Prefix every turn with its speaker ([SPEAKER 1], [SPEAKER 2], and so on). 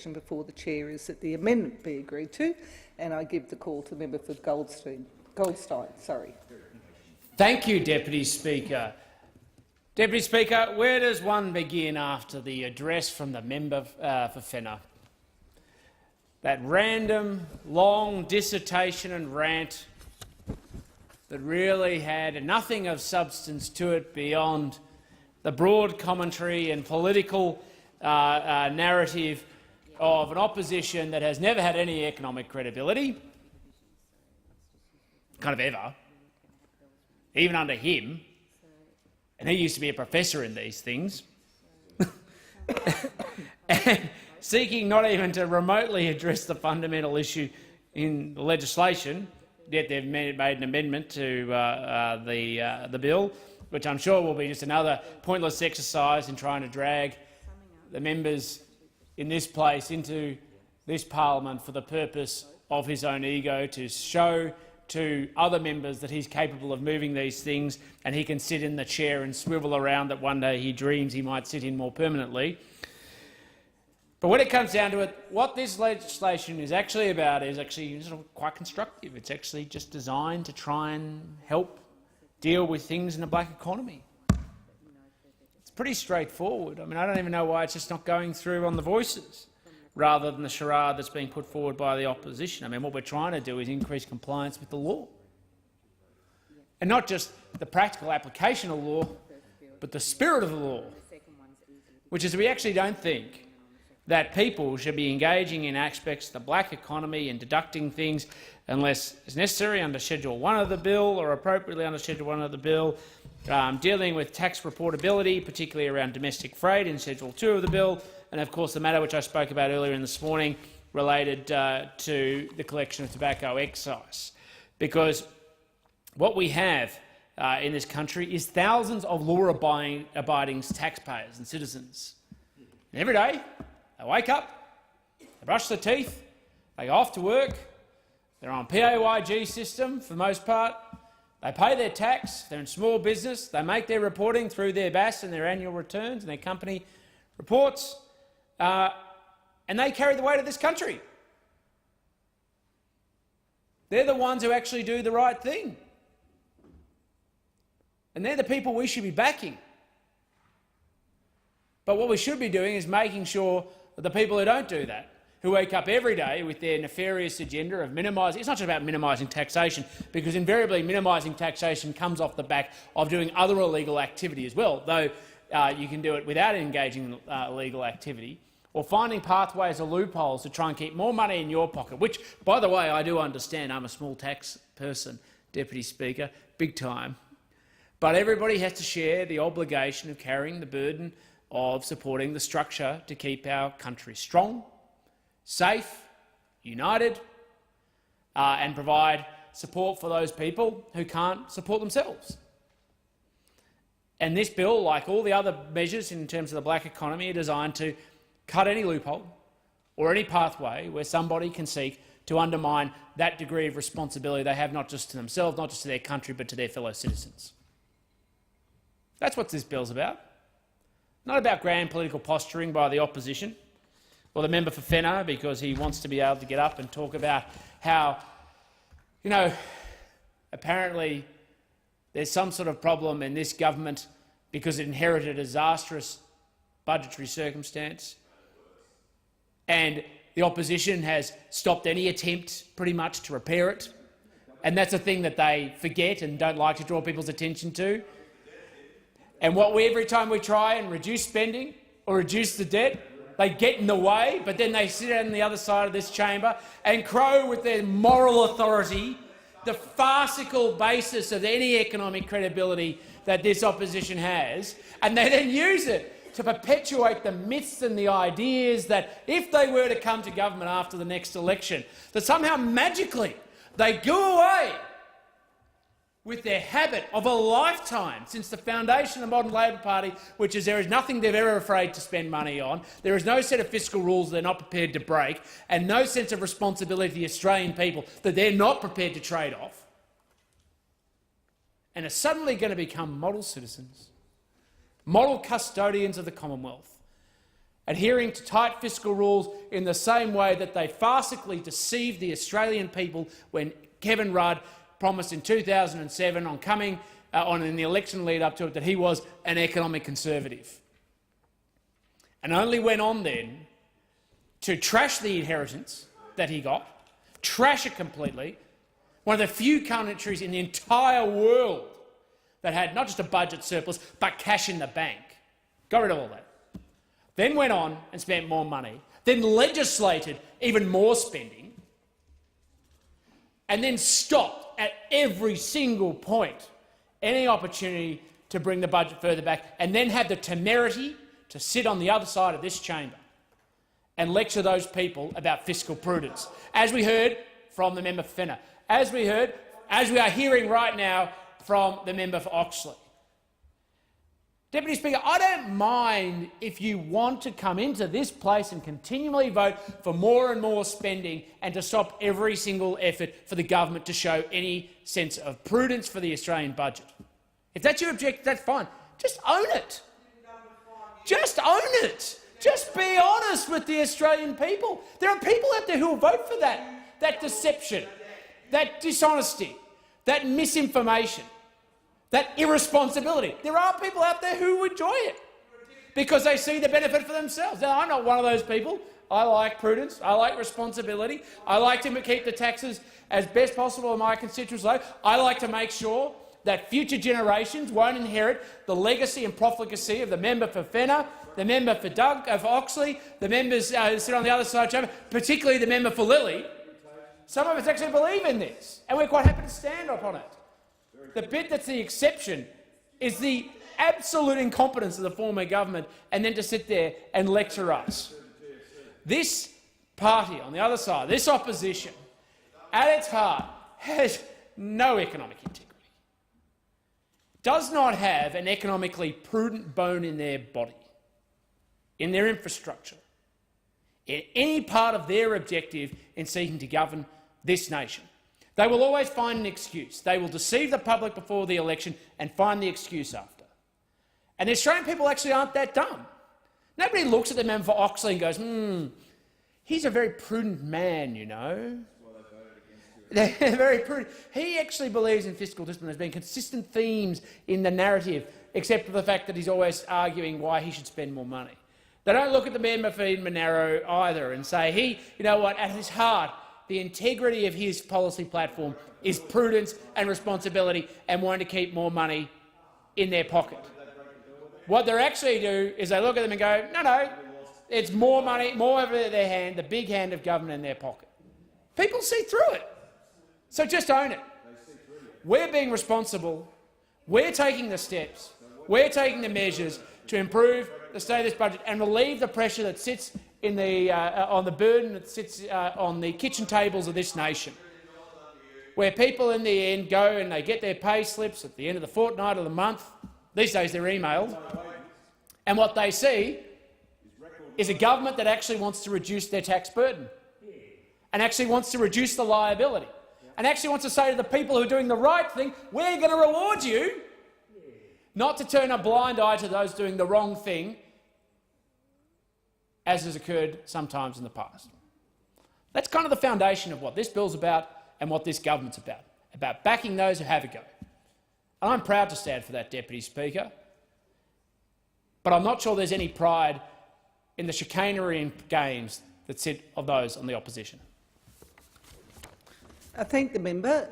[SPEAKER 1] question before the chair is that the amendment be agreed to, and I give the call to the member for Goldstein. Sorry.
[SPEAKER 2] Thank you, Deputy Speaker. Deputy Speaker, where does one begin after the address from the member for Fenner? That random, long dissertation and rant that really had nothing of substance to it beyond the broad commentary and political narrative of an opposition that has never had any economic credibility, kind of ever, even under him, and he used to be a professor in these things, and seeking not even to remotely address the fundamental issue in the legislation, yet they've made an amendment to the bill, which I'm sure will be just another pointless exercise in trying to drag the members in this place into this parliament for the purpose of his own ego, to show to other members that he's capable of moving these things and he can sit in the chair and swivel around that one day he dreams he might sit in more permanently. But when it comes down to it, what this legislation is actually about is actually sort of quite constructive. It's actually just designed to try and help deal with things in the black economy. It's pretty straightforward. I mean, I don't even know why it's just not going through on the voices rather than the charade that's being put forward by the opposition. I mean, what we're trying to do is increase compliance with the law. And not just the practical application of law, but the spirit of the law, which is we actually don't think that people should be engaging in aspects of the black economy and deducting things unless it's necessary under Schedule 1 of the bill or appropriately under Schedule 1 of the bill, dealing with tax reportability, particularly around domestic freight in Schedule 2 of the bill, and of course the matter which I spoke about earlier in this morning related to the collection of tobacco excise. Because what we have in this country is thousands of law-abiding taxpayers and citizens. And every day they wake up, they brush their teeth, they go off to work, they're on PAYG system for the most part, they pay their tax, they're in small business, they make their reporting through their BAS and their annual returns and their company reports, and they carry the weight of this country. They're the ones who actually do the right thing. And they're the people we should be backing. But what we should be doing is making sure that the people who don't do that, who wake up every day with their nefarious agenda of minimising— it's not just about minimising taxation, because invariably minimising taxation comes off the back of doing other illegal activity as well, though you can do it without engaging in illegal activity, or finding pathways or loopholes to try and keep more money in your pocket, which, by the way, I do understand. I'm a small tax person, Deputy Speaker, big time. But everybody has to share the obligation of carrying the burden of supporting the structure to keep our country strong, safe, united, and provide support for those people who can't support themselves. And this bill, like all the other measures in terms of the black economy, are designed to cut any loophole or any pathway where somebody can seek to undermine that degree of responsibility they have, not just to themselves, not just to their country, but to their fellow citizens. That's what this bill's about. Not about grand political posturing by the opposition or the member for Fenner because he wants to be able to get up and talk about how, apparently there's some sort of problem in this government because it inherited a disastrous budgetary circumstance, and the opposition has stopped any attempt pretty much to repair it, and that's a thing that they forget and don't like to draw people's attention to. And every time we try and reduce spending or reduce the debt, they get in the way, but then they sit on the other side of this chamber and crow with their moral authority the farcical basis of any economic credibility that this opposition has, and they then use it to perpetuate the myths and the ideas that if they were to come to government after the next election, that somehow magically they go away with their habit of a lifetime since the foundation of the modern Labor Party, which is there is nothing they're ever afraid to spend money on, there is no set of fiscal rules they're not prepared to break, and no sense of responsibility to the Australian people that they're not prepared to trade off, and are suddenly going to become model citizens, model custodians of the Commonwealth, adhering to tight fiscal rules in the same way that they farcically deceived the Australian people when Kevin Rudd promised in 2007 on coming in the election lead up to it that he was an economic conservative, and only went on then to trash the inheritance that he got, trash it completely. One of the few countries in the entire world that had not just a budget surplus but cash in the bank. Got rid of all that. Then went on and spent more money, then legislated even more spending, and then stopped at every single point any opportunity to bring the budget further back, and then had the temerity to sit on the other side of this chamber and lecture those people about fiscal prudence, as we heard from the member for Fenner, as we are hearing right now from the member for Oxley. Deputy Speaker, I don't mind if you want to come into this place and continually vote for more and more spending and to stop every single effort for the government to show any sense of prudence for the Australian budget. If that's your objective, that's fine. Just own it. Just own it. Just be honest with the Australian people. There are people out there who will vote for that deception, that dishonesty, that misinformation, that irresponsibility. There are people out there who enjoy it because they see the benefit for themselves. Now, I'm not one of those people. I like prudence. I like responsibility. I like to keep the taxes as best possible in my constituents' low. I like to make sure that future generations won't inherit the legacy and profligacy of the member for Fenner, the member for Oxley, the members who sit on the other side of the chamber, particularly the member for Lilly. Some of us actually believe in this, and we're quite happy to stand up on it. The bit that's the exception is the absolute incompetence of the former government, and then to sit there and lecture us. This party on the other side, this opposition, at its heart, has no economic integrity, does not have an economically prudent bone in their body, in their infrastructure, in any part of their objective in seeking to govern this nation. They will always find an excuse. They will deceive the public before the election and find the excuse after. And the Australian people actually aren't that dumb. Nobody looks at the member for Oxley and goes, he's a very prudent man, you know. They're very prudent. He actually believes in fiscal discipline. There's been consistent themes in the narrative, except for the fact that he's always arguing why he should spend more money. They don't look at the member for Monaro either and say, you know what, at his heart, the integrity of his policy platform is prudence and responsibility and wanting to keep more money in their pocket. What they actually do is they look at them and go, no, it's more money, more over their hand, the big hand of government in their pocket. People see through it. So just own it. We're being responsible. We're taking the steps. We're taking the measures to improve the state of this budget and relieve the pressure that sits in on the burden that sits on the kitchen tables of this nation, where people in the end go and they get their pay slips at the end of the fortnight or the month. These days they're emailed. And what they see is a government that actually wants to reduce their tax burden and actually wants to reduce the liability and actually wants to say to the people who are doing the right thing, we're going to reward you, not to turn a blind eye to those doing the wrong thing, as has occurred sometimes in the past. That's kind of the foundation of what this bill's about and what this government's about backing those who have a go. And I'm proud to stand for that, Deputy Speaker, but I'm not sure there's any pride in the chicanery and games that sit of those on the opposition.
[SPEAKER 1] I thank the member.